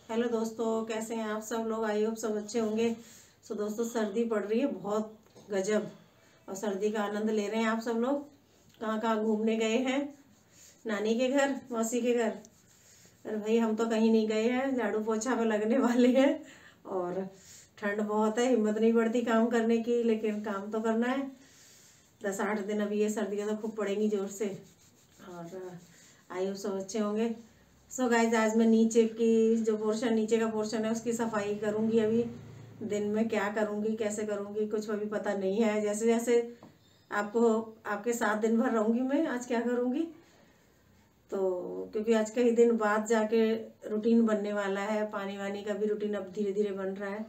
Hello दोस्तों, कैसे हैं आप सब लोग। आई होप सब अच्छे होंगे। सो दोस्तों, सर्दी पड़ रही है बहुत गजब, और सर्दी का आनंद ले रहे हैं आप सब लोग। कहाँ कहाँ घूमने गए हैं? नानी के घर, मौसी के घर? अरे भाई, हम तो कहीं नहीं गए हैं। झाड़ू पोछा पे लगने वाले हैं और ठंड बहुत है, हिम्मत नहीं पड़ती काम करने की, लेकिन काम तो करना है। 10-8 दिन अभी ये सर्दियाँ तो खूब पड़ेंगी जोर से। और आई होप सब अच्छे होंगे। सो गाइज, आज मैं नीचे का पोर्शन है उसकी सफाई करूँगी। अभी दिन में क्या करूँगी, कैसे करूँगी, कुछ अभी पता नहीं है। जैसे जैसे आपके साथ दिन भर रहूँगी मैं। आज क्या करूँगी तो, क्योंकि आज कई दिन बाद जाके रूटीन बनने वाला है। पानी वानी का भी रूटीन अब धीरे धीरे बन रहा है।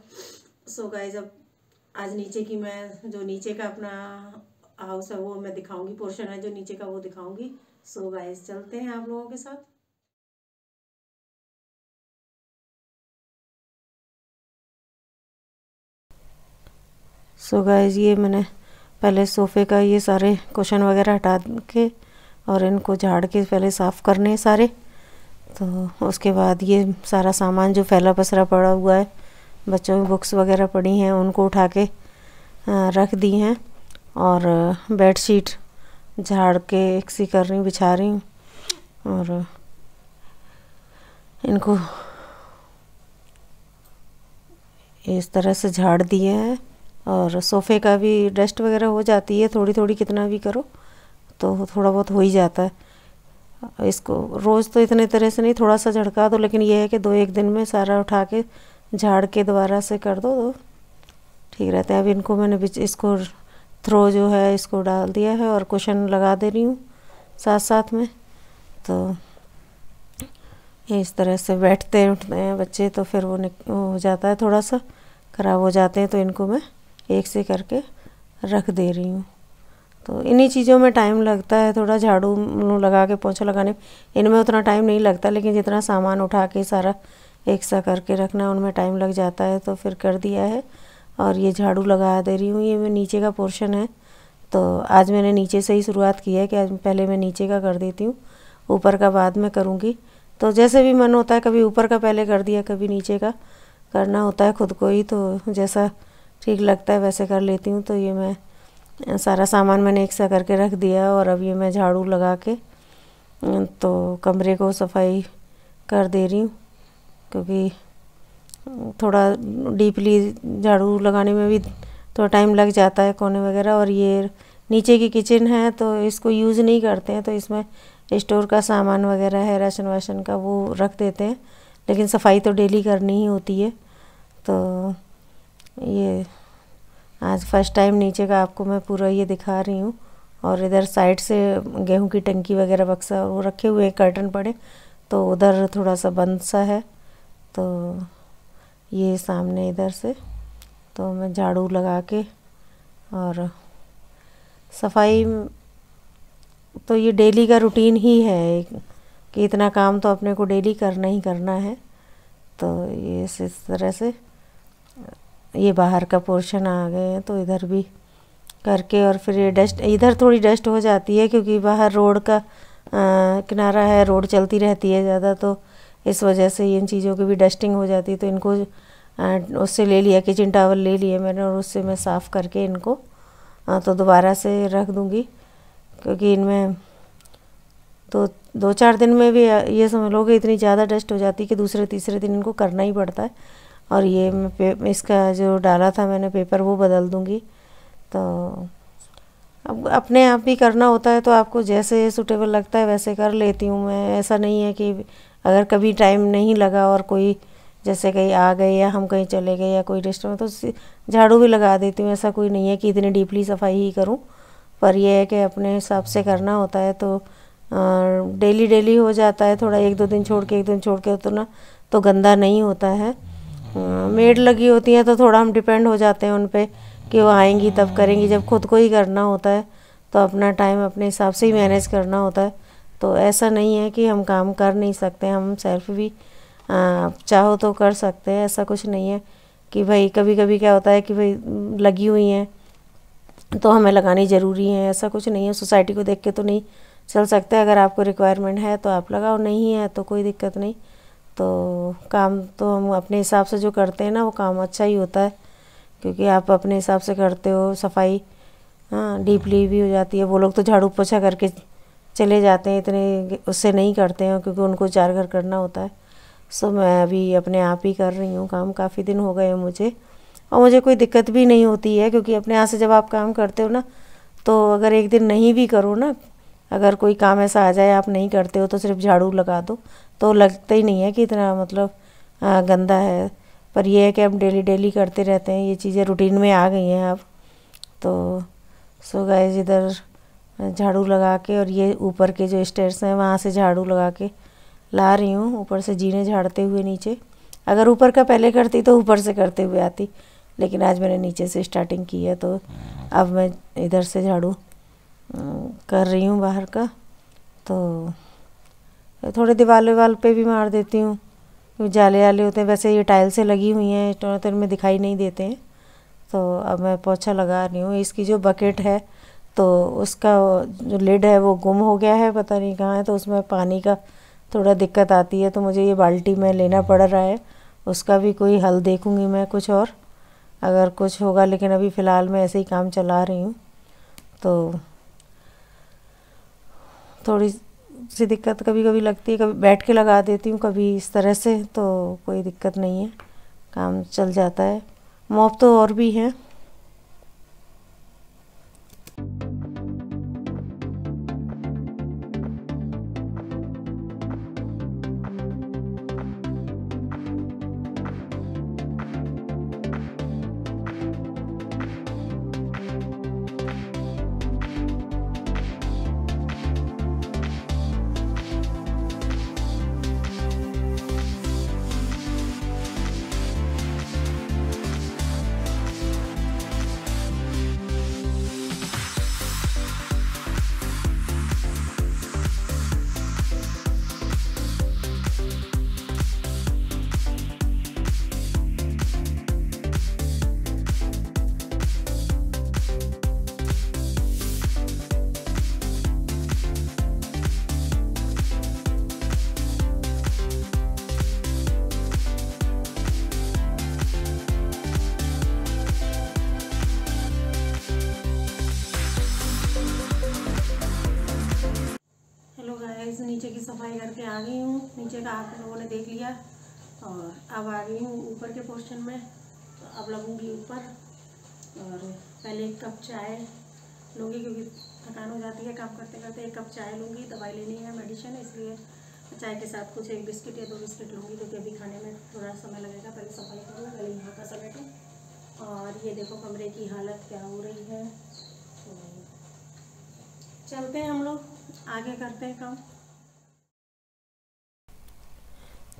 सो गाइज, अब आज नीचे का अपना हाउस है वो मैं दिखाऊंगी, पोर्शन है जो नीचे का वो दिखाऊंगी। सो गाइज, चलते हैं आप लोगों के साथ। सो गाइज, ये मैंने पहले सोफ़े का ये सारे कुशन वगैरह हटा के और इनको झाड़ के पहले साफ़ करने सारे। तो उसके बाद ये सारा सामान जो फैला पसरा पड़ा हुआ है, बच्चों की बुक्स वगैरह पड़ी हैं, उनको उठा के रख दी हैं। और बेडशीट झाड़ के एक सी कर रही हूँ, बिछा रही हूँ। और इनको इस तरह से झाड़ दिए हैं। और सोफ़े का भी डस्ट वगैरह हो जाती है थोड़ी थोड़ी, कितना भी करो तो थोड़ा बहुत हो ही जाता है। इसको रोज़ तो इतने तरह से नहीं, थोड़ा सा झड़का दो, लेकिन ये है कि 2-1 दिन में सारा उठा के झाड़ के दोबारा से कर दो तो ठीक रहता है। अब इनको मैंने इसको थ्रो जो है इसको डाल दिया है और कुशन लगा दे रही हूँ साथ साथ में। तो इस तरह से बैठते उठते हैं बच्चे तो फिर वो हो जाता है, थोड़ा सा ख़राब हो जाते हैं। तो इनको मैं एक से करके रख दे रही हूँ। तो इन्हीं चीज़ों में टाइम लगता है, थोड़ा झाड़ू लगा के पोंछा लगाने इनमें उतना टाइम नहीं लगता, लेकिन जितना सामान उठा के सारा एक सा करके रखना उनमें टाइम लग जाता है। तो फिर कर दिया है और ये झाड़ू लगा दे रही हूँ। ये मैं नीचे का पोर्शन है, तो आज मैंने नीचे से ही शुरुआत की है कि आज पहले मैं नीचे का कर देती हूँ, ऊपर का बाद में करूँगी। तो जैसे भी मन होता है, कभी ऊपर का पहले कर दिया, कभी नीचे का करना होता है खुद को ही, तो जैसा ठीक लगता है वैसे कर लेती हूँ। तो ये मैं सारा सामान मैंने एक सा करके रख दिया और अब ये मैं झाड़ू लगा के तो कमरे को सफाई कर दे रही हूँ, क्योंकि थोड़ा डीपली झाड़ू लगाने में भी थोड़ा टाइम लग जाता है, कोने वगैरह। और ये नीचे की किचन है तो इसको यूज़ नहीं करते हैं, तो इसमें स्टोर का सामान वगैरह है, राशन वाशन का, वो रख देते हैं, लेकिन सफाई तो डेली करनी ही होती है। तो ये आज फर्स्ट टाइम नीचे का आपको मैं पूरा ये दिखा रही हूँ। और इधर साइड से गेहूं की टंकी वगैरह बक्सा वो रखे हुए हैं, कर्टन पड़े, तो उधर थोड़ा सा बंद सा है। तो ये सामने इधर से तो मैं झाड़ू लगा के और सफाई, तो ये डेली का रूटीन ही है कि इतना काम तो अपने को डेली करना ही करना है। तो ये इस तरह से ये बाहर का पोर्शन आ गए हैं, तो इधर भी करके। और फिर ये डस्ट, इधर थोड़ी डस्ट हो जाती है क्योंकि बाहर रोड का किनारा है, रोड चलती रहती है ज़्यादा, तो इस वजह से इन चीज़ों की भी डस्टिंग हो जाती है। तो इनको उससे ले लिया, किचन टावल ले लिए मैंने, और उससे मैं साफ़ करके इनको तो दोबारा से रख दूँगी, क्योंकि इनमें तो 2-4 दिन में भी ये समझ लो कि इतनी ज़्यादा डस्ट हो जाती है कि दूसरे तीसरे दिन इनको करना ही पड़ता है। और ये मैं इसका जो डाला था मैंने पेपर, वो बदल दूँगी। तो अब अपने आप भी करना होता है, तो आपको जैसे सूटेबल लगता है वैसे कर लेती हूँ मैं। ऐसा नहीं है कि अगर कभी टाइम नहीं लगा और कोई जैसे कहीं आ गए या हम कहीं चले गए या कोई रेस्टोरेंट, तो झाड़ू भी लगा देती हूँ। ऐसा कोई नहीं है कि इतनी डीपली सफाई ही करूँ, पर यह है कि अपने हिसाब से करना होता है। तो डेली डेली हो जाता है, थोड़ा 1-2 दिन छोड़ के 1 दिन छोड़ के, तो ना तो गंदा नहीं होता है। मेड लगी होती हैं तो थोड़ा हम डिपेंड हो जाते हैं उन पे कि वो आएंगी तब करेंगी। जब खुद को ही करना होता है तो अपना टाइम अपने हिसाब से ही मैनेज करना होता है। तो ऐसा नहीं है कि हम काम कर नहीं सकते, हम सेल्फ भी चाहो तो कर सकते हैं। ऐसा कुछ नहीं है कि भाई, कभी कभी क्या होता है कि भाई लगी हुई हैं तो हमें लगानी ज़रूरी है, ऐसा कुछ नहीं है। सोसाइटी को देख के तो नहीं चल सकते। अगर आपको रिक्वायरमेंट है तो आप लगाओ, नहीं है तो कोई दिक्कत नहीं। तो काम तो हम अपने हिसाब से जो करते हैं ना वो काम अच्छा ही होता है, क्योंकि आप अपने हिसाब से करते हो, सफाई हाँ डीपली भी हो जाती है। वो लोग तो झाड़ू पोछा करके चले जाते हैं, इतने उससे नहीं करते हैं क्योंकि उनको 4 घर करना होता है। सो मैं अभी अपने आप ही कर रही हूँ काम, काफ़ी दिन हो गए हैं मुझे, और मुझे कोई दिक्कत भी नहीं होती है, क्योंकि अपने यहाँ से जब आप काम करते हो ना, तो अगर एक दिन नहीं भी करो ना, अगर कोई काम ऐसा आ जाए आप नहीं करते हो तो सिर्फ झाड़ू लगा दो तो लगता ही नहीं है कि इतना मतलब गंदा है। पर यह है कि अब डेली डेली करते रहते हैं, ये चीज़ें रूटीन में आ गई हैं अब। तो सो गाइस, इधर झाड़ू लगा के, और ये ऊपर के जो स्टेयर्स हैं वहाँ से झाड़ू लगा के ला रही हूँ, ऊपर से जीने झाड़ते हुए नीचे। अगर ऊपर का पहले करती तो ऊपर से करते हुए आती, लेकिन आज मैंने नीचे से स्टार्टिंग की है, तो अब मैं इधर से झाड़ू कर रही हूँ बाहर का। तो थोड़े दीवार पे भी मार देती हूँ, जाले वाले होते हैं, वैसे ये टाइल से लगी हुई हैं तो इनमें दिखाई नहीं देते हैं। तो अब मैं पोछा लगा रही हूँ। इसकी जो बकेट है तो उसका जो लिड है वो गुम हो गया है, पता नहीं कहाँ है, तो उसमें पानी का थोड़ा दिक्कत आती है, तो मुझे ये बाल्टी में लेना पड़ रहा है। उसका भी कोई हल देखूँगी मैं कुछ और, अगर कुछ होगा, लेकिन अभी फ़िलहाल मैं ऐसे ही काम चला रही हूँ। तो थोड़ी सी दिक्कत कभी कभी लगती है, कभी बैठ के लगा देती हूँ, कभी इस तरह से, तो कोई दिक्कत नहीं है, काम चल जाता है। मॉप तो और भी हैं। नीचे की सफाई करके आ गई हूँ। नीचे का आप लोगों ने देख लिया, और अब आ गई हूँ ऊपर के पोर्शन में। तो अब लगूंगी ऊपर, और पहले 1 कप चाय लूँगी, क्योंकि थकान हो जाती है काम करते करते। 1 कप चाय लूँगी, दवाई लेनी है, मेडिसिन, इसलिए चाय के साथ कुछ 1 बिस्किट या 2 बिस्किट लूँगी, क्योंकि अभी खाने में थोड़ा समय लगेगा। पहले सफाई करूँ, पहले यहाँ का समेटूँ। और ये देखो कमरे की हालत क्या हो रही है। तो चलते हैं हम लोग आगे, करते हैं काम।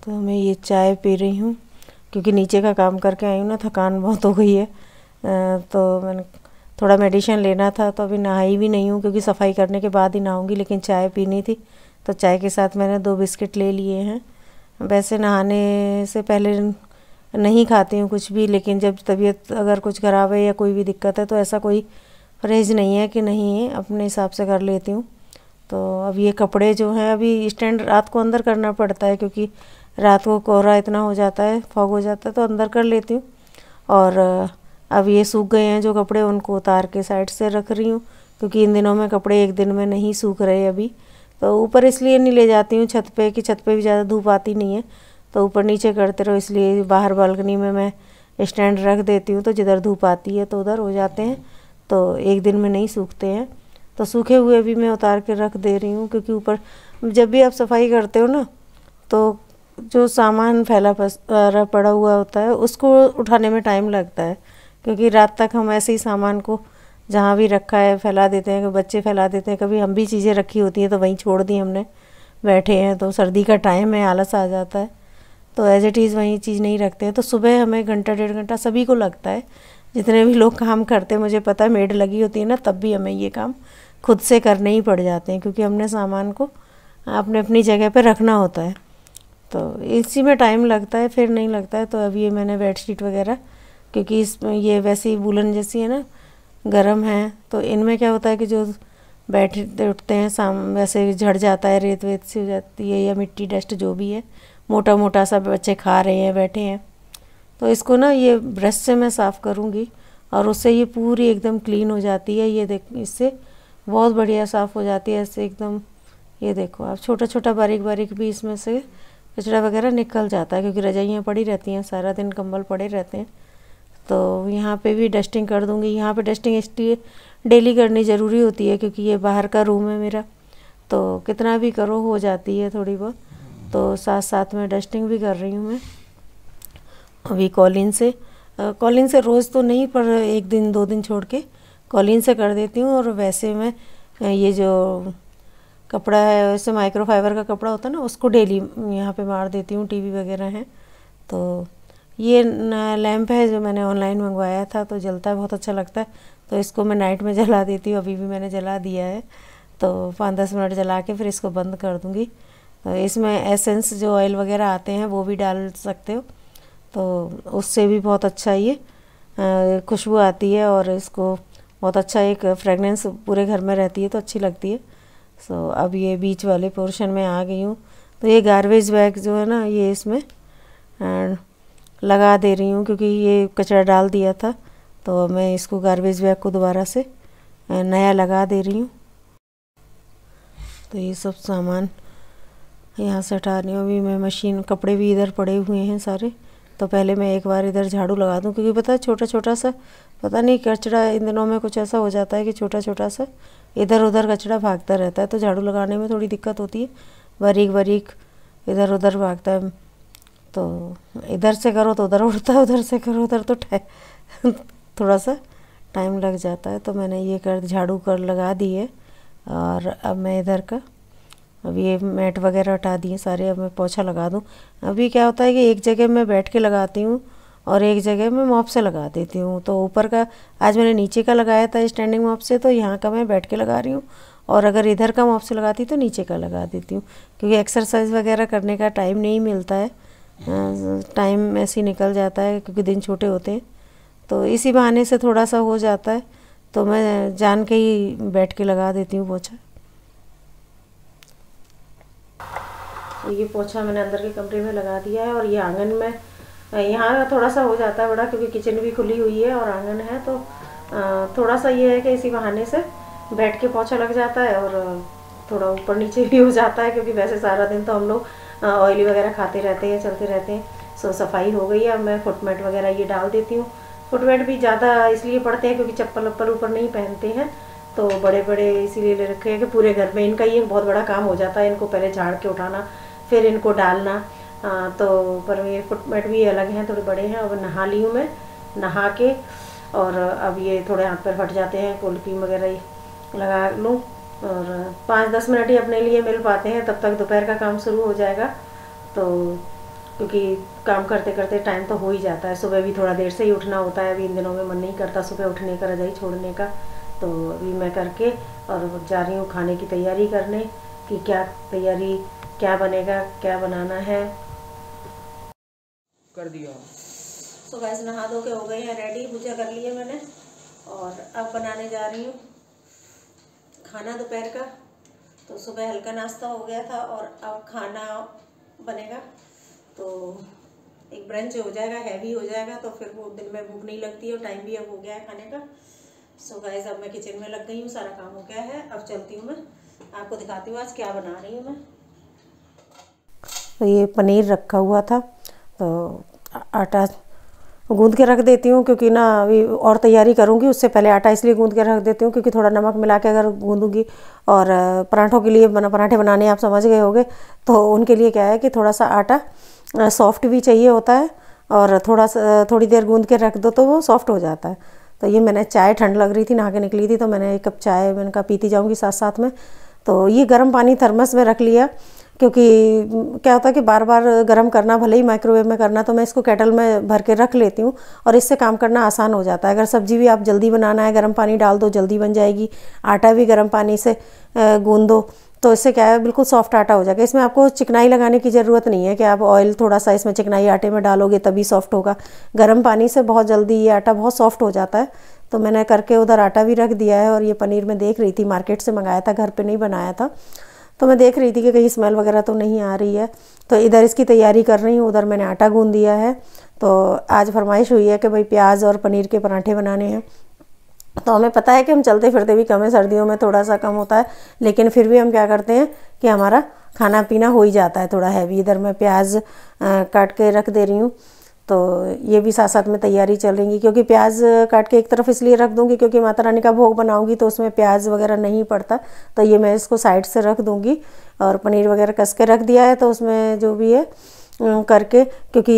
तो मैं ये चाय पी रही हूँ, क्योंकि नीचे का काम करके आई हूँ ना, थकान बहुत हो गई है। तो मैंने थोड़ा मेडिसिन लेना था, तो अभी नहाई भी नहीं हूँ, क्योंकि सफाई करने के बाद ही नहाऊंगी, लेकिन चाय पीनी थी, तो चाय के साथ मैंने 2 बिस्किट ले लिए हैं। वैसे नहाने से पहले नहीं खाती हूँ कुछ भी, लेकिन जब तबीयत अगर कुछ ख़राब है या कोई भी दिक्कत है, तो ऐसा कोई परहेज नहीं है कि नहीं, अपने हिसाब से कर लेती हूँ। तो अब ये कपड़े जो हैं, अभी स्टैंड रात को अंदर करना पड़ता है, क्योंकि रात को कोहरा इतना हो जाता है, फॉग हो जाता है, तो अंदर कर लेती हूँ। और अब ये सूख गए हैं जो कपड़े, उनको उतार के साइड से रख रही हूँ, क्योंकि इन दिनों में कपड़े एक दिन में नहीं सूख रहे अभी। तो ऊपर इसलिए नहीं ले जाती हूँ छत पे, कि छत पे भी ज़्यादा धूप आती नहीं है, तो ऊपर नीचे करते रहो, इसलिए बाहर बालकनी में मैं स्टैंड रख देती हूँ, तो जिधर धूप आती है तो उधर हो जाते हैं, तो एक दिन में नहीं सूखते हैं। तो सूखे हुए भी मैं उतार के रख दे रही हूँ, क्योंकि ऊपर जब भी आप सफाई करते हो ना, तो जो सामान फैला पड़ा हुआ होता है उसको उठाने में टाइम लगता है, क्योंकि रात तक हम ऐसे ही सामान को जहाँ भी रखा है फैला देते हैं, बच्चे फैला देते हैं, कभी हम भी चीज़ें रखी होती हैं तो वहीं छोड़ दी हमने, बैठे हैं, तो सर्दी का टाइम है, आलस आ जाता है, तो एज इट इज़ वहीं चीज़ नहीं रखते हैं। तो सुबह हमें घंटा 1.5 घंटा सभी को लगता है, जितने भी लोग काम करते हैं, मुझे पता है, मेड लगी होती है ना, तब भी हमें ये काम खुद से करने ही पड़ जाते हैं, क्योंकि हमने सामान को अपने अपनी जगह पर रखना होता है, तो इसी में टाइम लगता है, फिर नहीं लगता है। तो अब ये मैंने बेडशीट वगैरह, क्योंकि इसमें ये वैसे ही वूलन जैसी है ना, गर्म है, तो इनमें क्या होता है कि जो बैठते उठते हैं वैसे झड़ जाता है, रेत वेत सी हो जाती है, या मिट्टी डस्ट जो भी है मोटा मोटा सा बच्चे खा रहे हैं बैठे हैं। तो इसको ना ये ब्रश से मैं साफ़ करूँगी और उससे ये पूरी एकदम क्लीन हो जाती है। ये देख, इससे बहुत बढ़िया साफ़ हो जाती है ऐसे एकदम। ये देखो आप, छोटा छोटा बारीक बारीक भी इसमें से कचरा वगैरह निकल जाता है, क्योंकि रजाइयाँ पड़ी रहती हैं सारा दिन, कंबल पड़े रहते हैं। तो यहाँ पे भी डस्टिंग कर दूँगी। यहाँ पे डस्टिंग इसलिए डेली करनी ज़रूरी होती है क्योंकि ये बाहर का रूम है मेरा, तो कितना भी करो हो जाती है थोड़ी बहुत। तो साथ साथ में डस्टिंग भी कर रही हूँ मैं अभी कॉलिन से रोज़ तो नहीं, पर एक दिन 2 दिन छोड़ के कॉलिन से कर देती हूँ। और वैसे मैं ये जो कपड़ा है, वैसे माइक्रोफाइबर का कपड़ा होता है ना, उसको डेली यहाँ पे मार देती हूँ। टीवी वगैरह है। तो ये लैंप है जो मैंने ऑनलाइन मंगवाया था, तो जलता है, बहुत अच्छा लगता है। तो इसको मैं नाइट में जला देती हूँ। अभी भी मैंने जला दिया है, तो 5-10 मिनट जला के फिर इसको बंद कर दूँगी। तो इसमें एसेंस जो ऑयल वगैरह आते हैं वो भी डाल सकते हो, तो उससे भी बहुत अच्छा ये खुशबू आती है और इसको बहुत अच्छा एक फ्रेगनेंस पूरे घर में रहती है, तो अच्छी लगती है। सो अब ये बीच वाले पोर्शन में आ गई हूँ। तो ये गार्बेज बैग जो है ना, ये इसमें लगा दे रही हूँ क्योंकि ये कचरा डाल दिया था, तो मैं इसको गार्बेज बैग को दोबारा से नया लगा दे रही हूँ। तो ये सब सामान यहाँ से हटा रही हूँ। अभी मैं मशीन, कपड़े भी इधर पड़े हुए हैं सारे, तो पहले मैं एक बार इधर झाड़ू लगा दूँ, क्योंकि पता है छोटा छोटा सा, पता नहीं कचरा इन दिनों में कुछ ऐसा हो जाता है कि छोटा छोटा सा इधर उधर कचरा भागता रहता है, तो झाड़ू लगाने में थोड़ी दिक्कत होती है। बारीक बारीक इधर उधर भागता है, तो इधर से करो तो उधर उड़ता है, उधर से करो उधर, तो थोड़ा सा टाइम लग जाता है। तो मैंने ये कर झाड़ू कर लगा दी है। और अब मैं इधर का, अब ये मैट वगैरह हटा दिए सारे, अब मैं पोछा लगा दूँ। अभी क्या होता है कि एक जगह मैं बैठ के लगाती हूँ और एक जगह मैं मॉप से लगा देती हूँ। तो ऊपर का आज मैंने नीचे का लगाया था स्टैंडिंग मॉप से, तो यहाँ का मैं बैठ के लगा रही हूँ। और अगर इधर का मॉप से लगाती तो नीचे का लगा देती हूँ, क्योंकि एक्सरसाइज वगैरह करने का टाइम नहीं मिलता है। टाइम ऐसे ही निकल जाता है क्योंकि दिन छोटे होते हैं, तो इसी बहाने से थोड़ा सा हो जाता है। तो मैं जान के ही बैठ के लगा देती हूँ पोछा। तो ये पोछा मैंने अंदर के कमरे में लगा दिया है। और ये आंगन में, यहाँ थोड़ा सा हो जाता है बड़ा, क्योंकि किचन भी खुली हुई है और आंगन है, तो थोड़ा सा ये है कि इसी बहाने से बैठ के पोछा लग जाता है और थोड़ा ऊपर नीचे भी हो जाता है, क्योंकि वैसे सारा दिन तो हम लोग ऑयली वगैरह खाते रहते हैं, चलते रहते हैं। सो सफाई हो गई है। अब मैं फुटमेट वगैरह ये डाल देती हूँ। फुटमेट भी ज़्यादा इसलिए पड़ते हैं क्योंकि चप्पल वप्पल ऊपर नहीं पहनते हैं, तो बड़े बड़े इसीलिए ले रखे हैं कि पूरे घर में इनका ये बहुत बड़ा काम हो जाता है, इनको पहले झाड़ के उठाना फिर इनको डालना। तो पर ये फुटमेट भी अलग हैं, थोड़े बड़े हैं। अब नहा ली हूँ मैं, नहा के, और अब ये थोड़े हाथ पैर फट जाते हैं, कोल्ड क्रीम वगैरह लगा लूँ और 5-10 मिनट ही अपने लिए मिल पाते हैं, तब तक दोपहर का काम शुरू हो जाएगा। तो क्योंकि काम करते करते टाइम तो हो ही जाता है। सुबह भी थोड़ा देर से ही उठना होता है, अभी इन दिनों में मन नहीं करता सुबह उठने का, रजाई छोड़ने का। तो अभी मैं करके और जा रही हूँ खाने की तैयारी करने, कि क्या बनेगा, क्या बनाना है। कर दिया। तो गाइस नहा धो के हो गए हैं रेडी, पूजा कर ली है मैंने, और अब बनाने जा रही हूँ खाना दोपहर का। तो सुबह हल्का नाश्ता हो गया था और अब खाना बनेगा। तो एक ब्रंच हो जाएगा, हैवी हो जाएगा, तो फिर वो दिन में भूख नहीं लगती है और टाइम भी अब हो गया है खाने का। सो गाइस अब मैं किचन में लग गई हूँ, सारा काम हो गया है। अब चलती हूँ, मैं आपको दिखाती हूँ आज क्या बना रही हूँ मैं। तो ये पनीर रखा हुआ था, तो आटा गूंद के रख देती हूँ, क्योंकि ना अभी और तैयारी करूँगी उससे पहले आटा इसलिए गूंद के रख देती हूँ क्योंकि थोड़ा नमक मिला के अगर गूंदूँगी, और पराठों के लिए पराठे बनाने आप समझ गए होंगे, तो उनके लिए क्या है कि थोड़ा सा आटा सॉफ्ट भी चाहिए होता है, और थोड़ी देर गूंद के रख दो तो वो सॉफ्ट हो जाता है। तो ये मैंने चाय, ठंड लग रही थी, नहा के निकली थी, तो मैंने 1 कप चाय मैंने कहा पीती जाऊँगी साथ साथ में। तो ये गर्म पानी थर्मस में रख लिया, क्योंकि क्या होता है कि बार बार गर्म करना, भले ही माइक्रोवेव में करना, तो मैं इसको केटल में भर के रख लेती हूँ और इससे काम करना आसान हो जाता है। अगर सब्जी भी आप जल्दी बनाना है, गर्म पानी डाल दो, जल्दी बन जाएगी। आटा भी गर्म पानी से गूंद दो, तो इससे क्या है बिल्कुल सॉफ्ट आटा हो जाएगा। इसमें आपको चिकनाई लगाने की ज़रूरत नहीं है कि आप ऑयल थोड़ा सा इसमें चिकनाई आटे में डालोगे तभी सॉफ्ट होगा। गर्म पानी से बहुत जल्दी ये आटा बहुत सॉफ्ट हो जाता है। तो मैंने करके उधर आटा भी रख दिया है, और ये पनीर मैं देख रही थी, मार्केट से मंगाया था, घर पे नहीं बनाया था। तो मैं देख रही थी कि कहीं स्मेल वगैरह तो नहीं आ रही है। तो इधर इसकी तैयारी कर रही हूँ, उधर मैंने आटा गूंद दिया है। तो आज फरमाइश हुई है कि भाई प्याज और पनीर के पराठे बनाने हैं। तो हमें पता है कि हम चलते फिरते भी कम है, सर्दियों में थोड़ा सा कम होता है, लेकिन फिर भी हम क्या करते हैं कि हमारा खाना पीना हो ही जाता है थोड़ा हैवी। इधर मैं प्याज काट के रख दे रही हूँ, तो ये भी साथ साथ में तैयारी चल रही है। क्योंकि प्याज काट के एक तरफ इसलिए रख दूँगी क्योंकि माता रानी का भोग बनाऊँगी तो उसमें प्याज वगैरह नहीं पड़ता, तो ये मैं इसको साइड से रख दूँगी। और पनीर वगैरह कस के रख दिया है, तो उसमें जो भी है करके, क्योंकि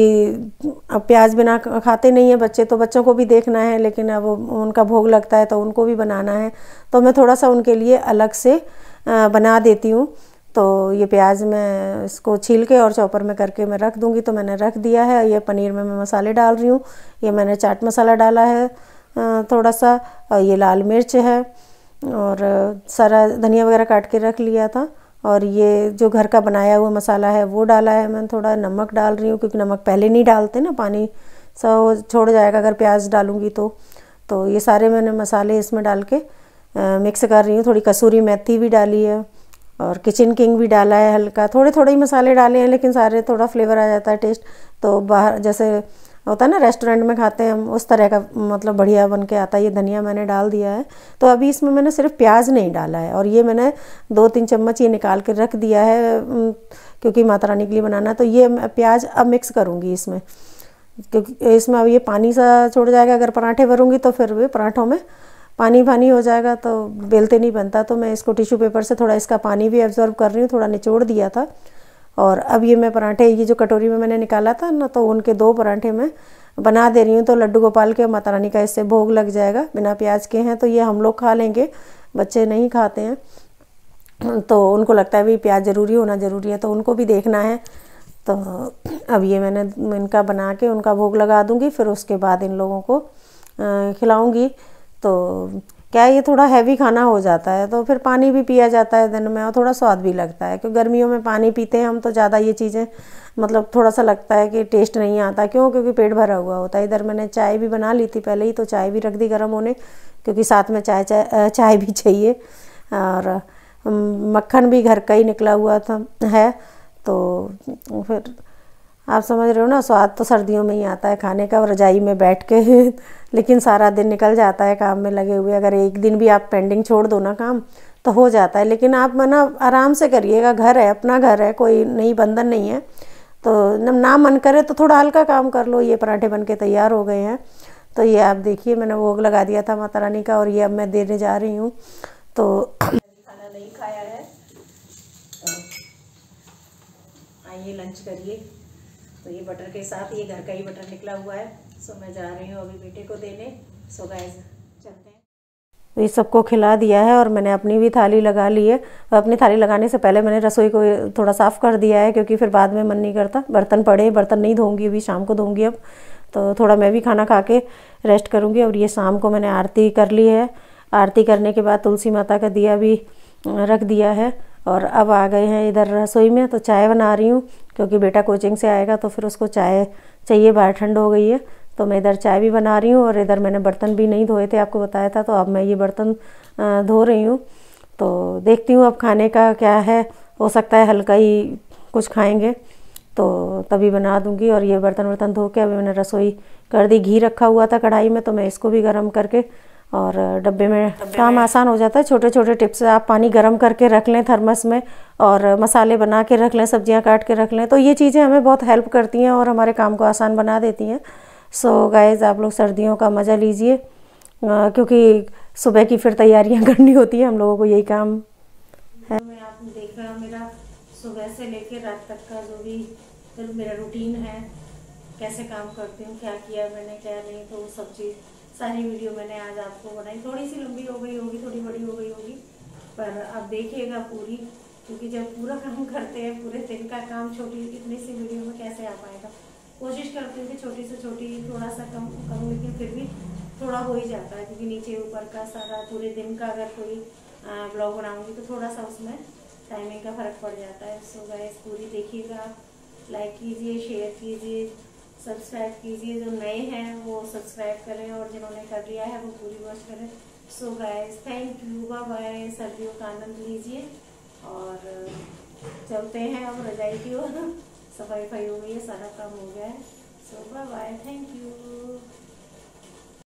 अब प्याज बिना खाते नहीं है बच्चे, तो बच्चों को भी देखना है, लेकिन अब उनका भोग लगता है तो उनको भी बनाना है, तो मैं थोड़ा सा उनके लिए अलग से बना देती हूँ। तो ये प्याज मैं इसको छील के और चॉपर में करके मैं रख दूँगी। तो मैंने रख दिया है। ये पनीर में मैं मसाले डाल रही हूँ। ये मैंने चाट मसाला डाला है थोड़ा सा, और ये लाल मिर्च है, और सारा धनिया वगैरह काट के रख लिया था। और ये जो घर का बनाया हुआ मसाला है वो डाला है। मैं थोड़ा नमक डाल रही हूँ, क्योंकि नमक पहले नहीं डालते ना, पानी सा छोड़ जाएगा अगर प्याज डालूँगी तो ये सारे मैंने मसाले इसमें डाल के मिक्स कर रही हूँ। थोड़ी कसूरी मेथी भी डाली है, और किचन किंग भी डाला है हल्का। थोड़े थोड़े ही मसाले डाले हैं, लेकिन सारे थोड़ा फ्लेवर आ जाता है, टेस्ट। तो बाहर जैसे होता है ना रेस्टोरेंट में खाते हैं हम, उस तरह का मतलब बढ़िया बन के आता है। ये धनिया मैंने डाल दिया है। तो अभी इसमें मैंने सिर्फ प्याज नहीं डाला है, और ये मैंने 2-3 चम्मच ये निकाल के रख दिया है, क्योंकि माता रानी के लिए बनाना है। तो ये प्याज अब मिक्स करूँगी इसमें, क्योंकि इसमें अब ये पानी सा छोड़ जाएगा। अगर पराठे भरूँगी तो फिर भी पराठों में पानी पानी हो जाएगा, तो बेलते नहीं बनता। तो मैं इसको टिश्यू पेपर से थोड़ा इसका पानी भी एब्जॉर्ब कर रही हूँ, थोड़ा निचोड़ दिया था। और अब ये मैं पराठे, ये जो कटोरी में मैंने निकाला था ना, तो उनके 2 पराठे मैं बना दे रही हूँ। तो लड्डू गोपाल के माता रानी का इससे भोग लग जाएगा। बिना प्याज के हैं तो ये हम लोग खा लेंगे, बच्चे नहीं खाते हैं, तो उनको लगता है भी प्याज ज़रूरी होना ज़रूरी है, तो उनको भी देखना है। तो अब ये मैंने इनका बना के उनका भोग लगा दूँगी, फिर उसके बाद इन लोगों को खिलाऊँगी। तो क्या ये थोड़ा हैवी खाना हो जाता है, तो फिर पानी भी पिया जाता है दिन में, और थोड़ा स्वाद भी लगता है। क्योंकि गर्मियों में पानी पीते हैं हम तो ज़्यादा, ये चीज़ें मतलब थोड़ा सा लगता है कि टेस्ट नहीं आता। क्यों? क्योंकि पेट भरा हुआ होता है। इधर मैंने चाय भी बना ली थी पहले ही, तो चाय भी रख दी गर्म होने, क्योंकि साथ में चाय भी चाहिए। और मक्खन भी घर का ही निकला हुआ था है। तो फिर आप समझ रहे हो ना, स्वाद तो सर्दियों में ही आता है खाने का, और रजाई में बैठ के लेकिन सारा दिन निकल जाता है काम में लगे हुए। अगर एक दिन भी आप पेंडिंग छोड़ दो ना काम, तो हो जाता है। लेकिन आप ना आराम से करिएगा, घर है, अपना घर है, कोई नई बंधन नहीं है। तो ना मन करे तो थोड़ा हल्का काम कर लो। ये पराठे बन के तैयार हो गए हैं। तो ये आप देखिए, मैंने भोग लगा दिया था माता रानी का, और ये अब मैं देने जा रही हूँ। तो खाना नहीं खाया है, तो आइए लंच करिए। तो ये बटर के साथ, ये घर का ही बटर निकला हुआ है। सो मैं जा रही हूँ अभी बेटे को देने। सो गाइस चलते हैं। तो ये सबको खिला दिया है, और मैंने अपनी भी थाली लगा ली है। और अपनी थाली लगाने से पहले मैंने रसोई को थोड़ा साफ़ कर दिया है, क्योंकि फिर बाद में मन नहीं करता। बर्तन पड़े, बर्तन नहीं धोऊंगी, अभी शाम को धोऊंगी। अब तो थोड़ा मैं भी खाना खा के रेस्ट करूँगी। और ये शाम को मैंने आरती कर ली है। आरती करने के बाद तुलसी माता का दिया भी रख दिया है, और अब आ गए हैं इधर रसोई में। तो चाय बना रही हूँ, क्योंकि बेटा कोचिंग से आएगा तो फिर उसको चाय चाहिए, बाहर ठंड हो गई है। तो मैं इधर चाय भी बना रही हूँ, और इधर मैंने बर्तन भी नहीं धोए थे, आपको बताया था। तो अब मैं ये बर्तन धो रही हूँ। तो देखती हूँ अब खाने का क्या है, हो सकता है हल्का ही कुछ खाएंगे, तो तभी बना दूँगी। और ये बर्तन धो के अभी मैंने रसोई कर दी। घी रखा हुआ था कढ़ाई में, तो मैं इसको भी गर्म करके, और डब्बे में काम आसान हो जाता है। छोटे छोटे टिप्स, आप पानी गर्म करके रख लें थर्मस में, और मसाले बना के रख लें, सब्जियां काट के रख लें, तो ये चीज़ें हमें बहुत हेल्प करती हैं और हमारे काम को आसान बना देती हैं। सो गाइज़, आप लोग सर्दियों का मज़ा लीजिए, क्योंकि सुबह की फिर तैयारियां करनी होती है हम लोगों को, यही काम है। मैं आपने देखा मेरा सुबह से लेकर रात तक का जो भी फिर मेरा रूटीन है, कैसे काम करती हूँ, क्या किया मैंने क्या नहीं, तो सब चीज़ सारी वीडियो मैंने आज आपको बनाई। थोड़ी सी लंबी हो गई होगी, थोड़ी बड़ी हो गई होगी, पर आप देखिएगा पूरी, क्योंकि जब पूरा काम करते हैं, पूरे दिन का काम छोटी इतनी सी वीडियो में कैसे आ पाएगा। कोशिश करती हूँ कि छोटी से छोटी थोड़ा सा कम करूँ, लेकिन फिर भी थोड़ा हो ही जाता है, क्योंकि नीचे ऊपर का सारा पूरे दिन का अगर कोई ब्लॉग बनाऊँगी तो थोड़ा सा उसमें टाइमिंग का फ़र्क पड़ जाता है। सो गाइस, पूरी देखिएगा, लाइक कीजिए, शेयर कीजिए, सब्सक्राइब कीजिए। जो नए हैं वो सब्सक्राइब करें, और जिन्होंने कर लिया है वो पूरी वॉच करें। So guys, thank you, bye bye. सर्दियों का आनंद लीजिए। और चलते हैं अब रजाई की ओर। सफाई वफाई हो गई है, सारा काम हो गया है। सो बाय बाय, थैंक यू।